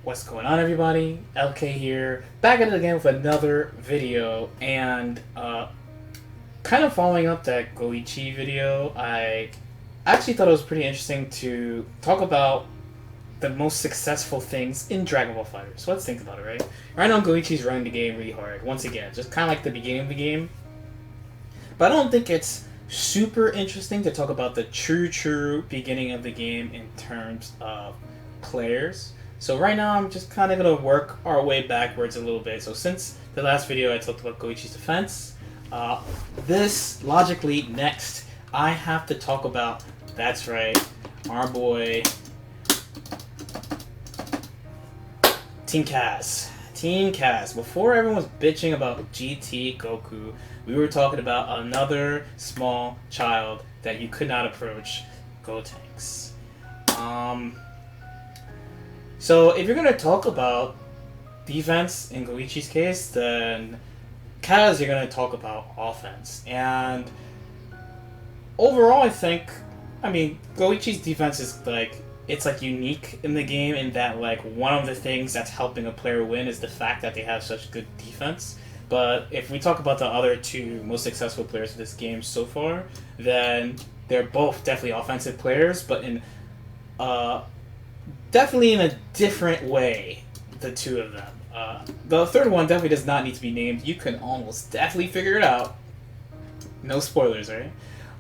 What's going on, everybody? LK here, back at it again with another video, and kind of following up that Goichi video. I actually thought it was pretty interesting to talk about the most successful things in Dragon Ball FighterZ. So let's think about it, right? Right now, Goichi's running the game really hard. Once again, just kind of like the beginning of the game, but I don't think it's super interesting to talk about the true beginning of the game in terms of players. So right now I'm just kind of going to work our way backwards a little bit. So since the last video I talked about Goichi's defense, this logically next I have to talk about, that's right, our boy Team Kaz. Team Kaz. Before everyone was bitching about GT Goku, we were talking about another small child that you could not approach, Gotenks. So if you're going to talk about defense in Goichi's case, then Kaz, you're going to talk about offense. And overall, I mean, Goichi's defense is it's unique in the game in that one of the things that's helping a player win is the fact that they have such good defense. But if we talk about the other two most successful players of this game so far, then they're both definitely offensive players, but in definitely in a different way, the two of them. The third one definitely does not need to be named. You can almost definitely figure it out. No spoilers, right?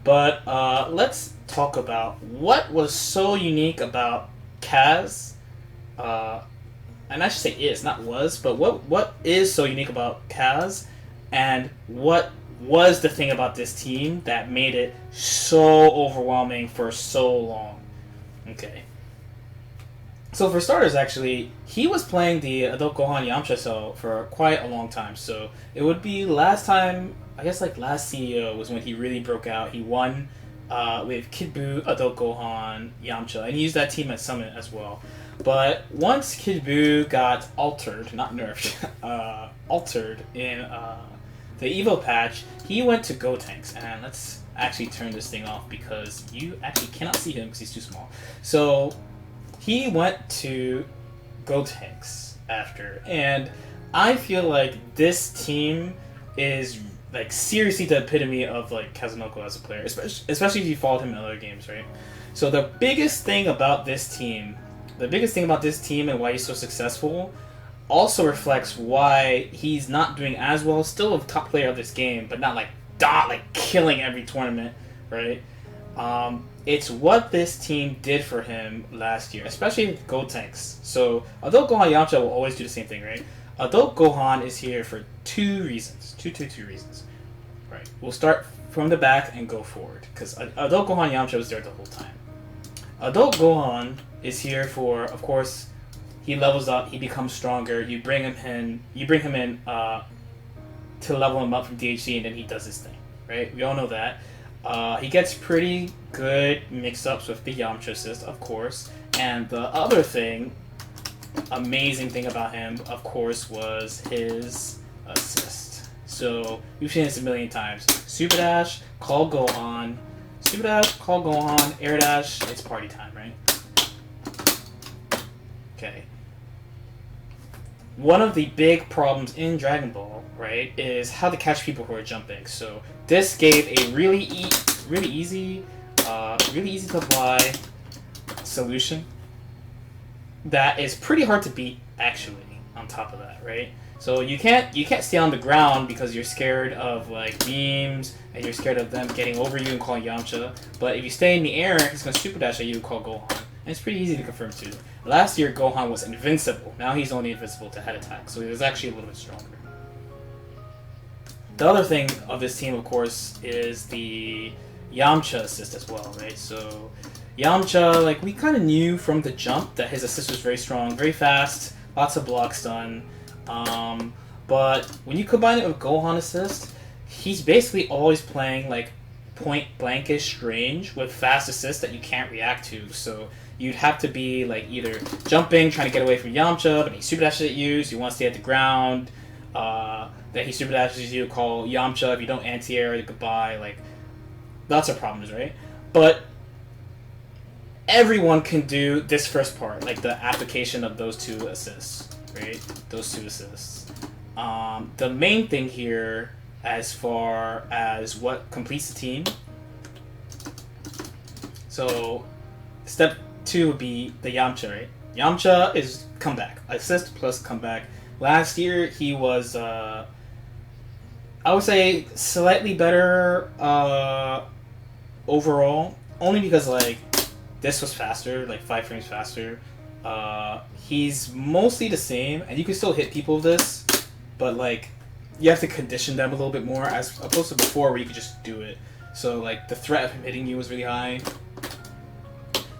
But let's talk about what was so unique about Kaz. And I should say is, not was, but what is so unique about Kaz, and what was the thing about this team that made it so overwhelming for so long? Okay. So for starters, actually, he was playing the Adult Gohan Yamcha cell for quite a long time. So it would be last time, I guess last CEO was when he really broke out. He won with Kid Buu, Adult Gohan, Yamcha, and he used that team at Summit as well. But once Kid Buu got altered, not nerfed, altered in the Evo patch, he went to Gotenks. And let's actually turn this thing off because you actually cannot see him because he's too small. So he went to Gotenks after, and I feel like this team is seriously the epitome of Kazunoko as a player, especially if you followed him in other games, right? So the biggest thing about this team and why he's so successful also reflects why he's not doing as well. Still a top player of this game, but not killing every tournament, right? It's what this team did for him last year, especially with Gotenks. So Adult Gohan Yamcha will always do the same thing, right? Adult Gohan is here for two reasons. Two reasons. Right. We'll start from the back and go forward, because Adult Gohan Yamcha was there the whole time. Adult Gohan is here for, of course, he levels up, he becomes stronger. You bring him in to level him up from DHC, and then he does his thing, right? We all know that. He gets pretty good mix-ups with the Yamcha assist, of course. And the other amazing thing about him, of course, was his assist. So, we've seen this a million times. Super Dash, call Gohan. Super Dash, call Gohan. Air Dash, it's party time, right? Okay. One of the big problems in Dragon Ball, right, is how to catch people who are jumping. So this gave a really easy to apply solution that is pretty hard to beat, actually. On top of that, right? So you can't stay on the ground because you're scared of beams and you're scared of them getting over you and calling Yamcha. But if you stay in the air, he's gonna super dash at you and call Gohan. And it's pretty easy to confirm too. Last year, Gohan was invincible. Now he's only invincible to head attack, so he was actually a little bit stronger. The other thing of this team, of course, is the Yamcha assist as well, right? So Yamcha, we kind of knew from the jump that his assist was very strong, very fast, lots of blocks done. But when you combine it with Gohan assist, he's basically always playing point blankish range with fast assists that you can't react to. So you'd have to be either jumping, trying to get away from Yamcha, but he super dashes at you, so you want to stay at the ground. That he super dashes you, call Yamcha. If you don't anti-air, goodbye. Lots of problems, right? But everyone can do this first part, like the application of those 2 assists, right? Those 2 assists. The main thing here, as far as what completes the team. So, step 2 would be the Yamcha, right? Yamcha is comeback, assist plus comeback. Last year he was, I would say, slightly better overall, only because like this was faster, like 5 frames faster. He's mostly the same, and you can still hit people with this, but like you have to condition them a little bit more as opposed to before where you could just do it. So like the threat of him hitting you was really high.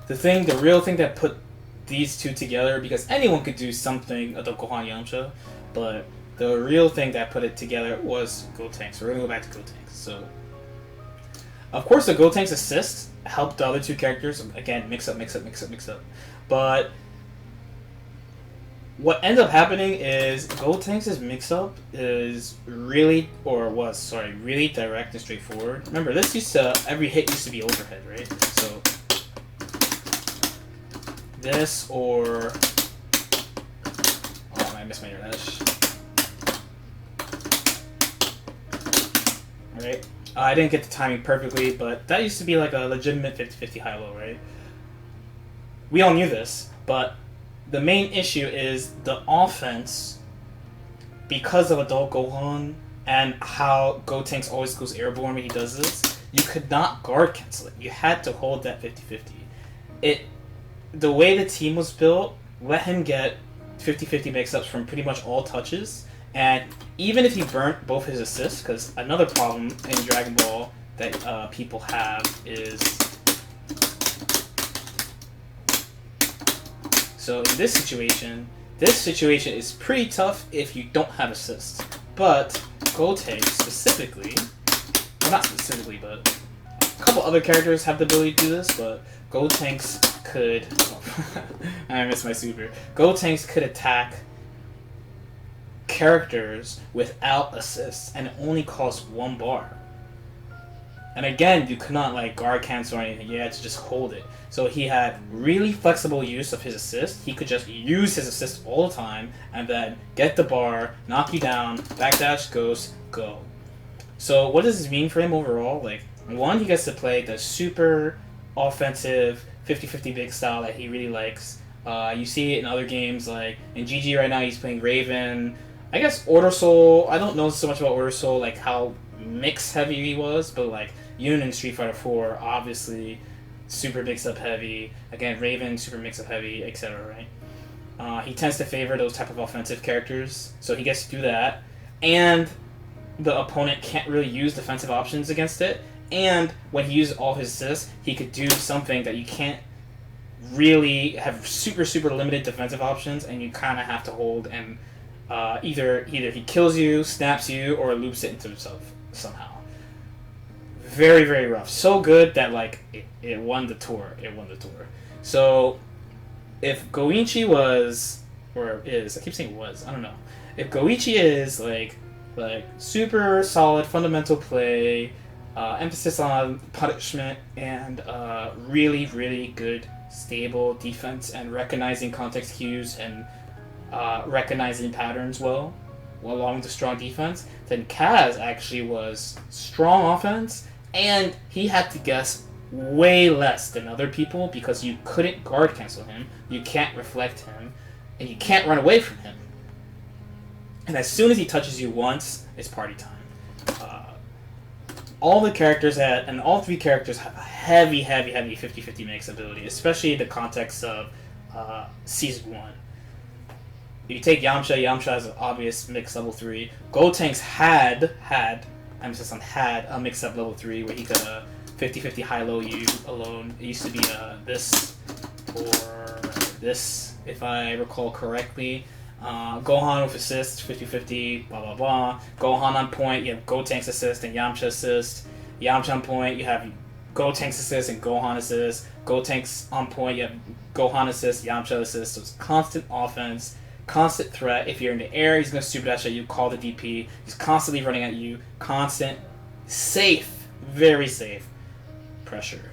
The real thing that put these 2 together, because anyone could do something of the Gohan Yamcha, but the real thing that put it together was Gotenks. We're gonna go back to Gotenks. So, of course, the Gotenks assist helped the other 2 characters again mix up. But what ends up happening is Gotenks' mix-up is really direct and straightforward. Remember, every hit used to be overhead, right? So this or... Oh, I missed my air dash. Alright. I didn't get the timing perfectly, but that used to be like a legitimate 50-50 high-low, right? We all knew this, but the main issue is the offense, because of Adult Gohan and how Gotenks always goes airborne when he does this, you could not guard cancel it. You had to hold that 50-50. The way the team was built let him get 50-50 mix-ups from pretty much all touches, and even if he burnt both his assists, because another problem in Dragon Ball that people have is... So in this situation is pretty tough if you don't have assists. But Gotenks specifically, well not specifically, but a couple other characters have the ability to do this, but Gotenks could... I missed my super. Gotenks could attack characters without assists, and it only costs 1 bar. And again, you could not like guard cancel or anything. You had to just hold it. So he had really flexible use of his assist. He could just use his assist all the time and then get the bar, knock you down, backdash, ghost, go. So what does this mean for him overall? Like, 1, he gets to play the super offensive 50-50 big style that he really likes. You see it in other games, like in GG right now he's playing Raven. I guess Order Soul, I don't know so much about Order Soul, like how mix heavy he was, but like Yun in Street Fighter 4, obviously super mix up heavy. Again, Raven, super mix up heavy, etc. Right? He tends to favor those type of offensive characters, so he gets to do that. And the opponent can't really use defensive options against it. And when he uses all his assists, he could do something that you can't really have super limited defensive options, and you kind of have to hold and either he kills you, snaps you, or loops it into himself somehow. Very rough. So good that like it won the tour. So if Goichi was, or is, I keep saying was, I don't know. If Goichi is like super solid fundamental play, emphasis on punishment, and really good stable defense and recognizing context cues and recognizing patterns well, along with the strong defense, then Kaz actually was strong offense, and he had to guess way less than other people because you couldn't guard cancel him, you can't reflect him, and you can't run away from him. And as soon as he touches you once, it's party time. All the characters and all 3 characters have a heavy 50-50 mix ability, especially in the context of Season 1. If you take Yamcha has an obvious mix level 3. Gotenks had, emphasis on had, a mix up level 3 where he could 50-50 high-low you alone. It used to be this or this, if I recall correctly. Gohan with assist, 50-50, blah blah blah. Gohan on point, you have Gotenks assist and Yamcha assist. Yamcha on point, you have Gotenks assist and Gohan assist. Gotenks on point, you have Gohan assist, Yamcha assist. So it's constant offense, constant threat. If you're in the air, he's going to super dash at you, call the DP. He's constantly running at you. Constant, safe, very safe pressure.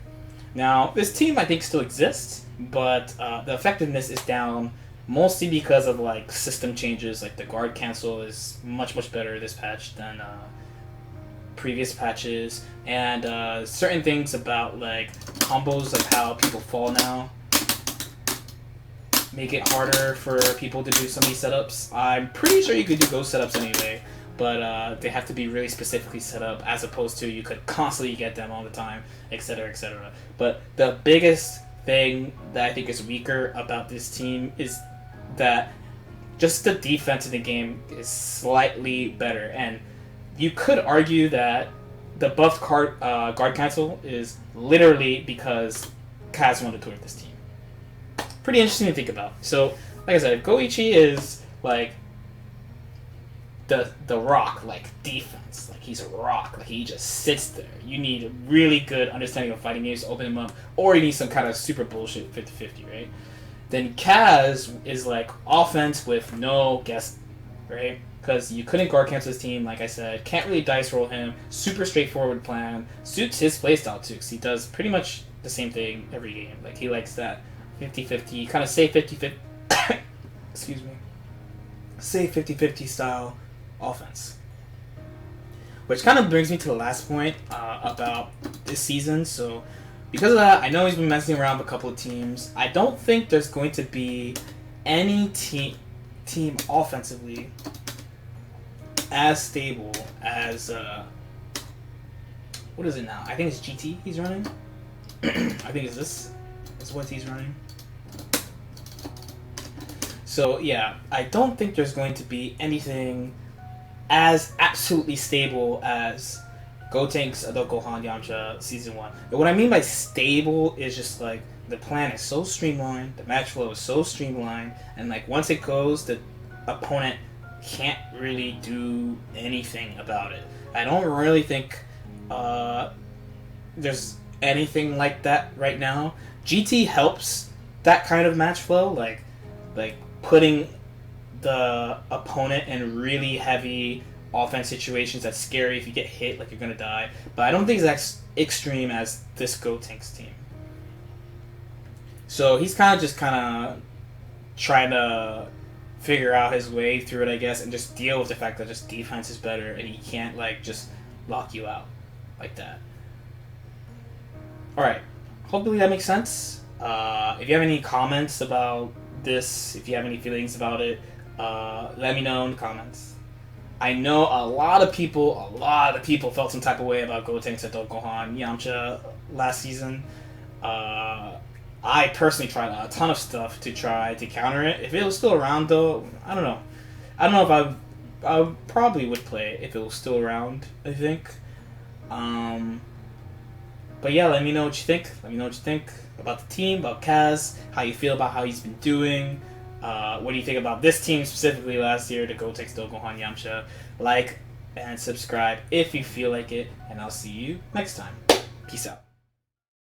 Now, this team I think still exists, but the effectiveness is down mostly because of like system changes. Like the guard cancel is much better this patch than previous patches, and certain things about like combos, like how people fall now, make it harder for people to do some of these setups. I'm pretty sure you could do ghost setups anyway, but they have to be really specifically set up, as opposed to you could constantly get them all the time, etc., etc. But the biggest thing that I think is weaker about this team is that just the defense in the game is slightly better, and you could argue that the buffed guard cancel is literally because Kaz wanted to work this team. Pretty interesting to think about. So, like I said, Goichi is like the rock, like defense. Like he's a rock. Like he just sits there. You need a really good understanding of fighting games to open him up, or you need some kind of super bullshit 50-50, right? Then Kaz is like offense with no guess, right? Because you couldn't guard cancel his team, like I said. Can't really dice roll him. Super straightforward plan. Suits his playstyle too, because he does pretty much the same thing every game. Like he likes that 50-50, kind of say 50-50, excuse me, say 50-50 style offense. Which kind of brings me to the last point about this season. So because of that, I know he's been messing around with a couple of teams. I don't think there's going to be any team offensively as stable as what is it now? I think it's GT he's running. I think it's this is what he's running. So yeah, I don't think there's going to be anything as absolutely stable as Gotenks Gohan Yamcha Season 1. And what I mean by stable is just like the plan is so streamlined, the match flow is so streamlined, and like once it goes, the opponent can't really do anything about it. I don't really think there's anything like that right now. GT helps that kind of match flow, like putting the opponent in really heavy offense situations that's scary. If you get hit, like you're gonna die. But I don't think it's as extreme as this Gotenks team. So he's kind of trying to figure out his way through it, I guess, and just deal with the fact that just defense is better and he can't like just lock you out like that. All right, hopefully that makes sense. If you have any comments about this, if you have any feelings about it, let me know in the comments. I know a lot of people felt some type of way about Gotenks Gohan Yamcha last season. I personally tried a ton of stuff to try to counter it. If it was still around, though, I don't know. I don't know if I probably would play it if it was still around, I think. But yeah, let me know what you think. Let me know what you think about the team, about Kaz, how you feel about how he's been doing. What do you think about this team specifically last year, the Gotenks Gohan Yamcha? Like and subscribe if you feel like it, and I'll see you next time. Peace out.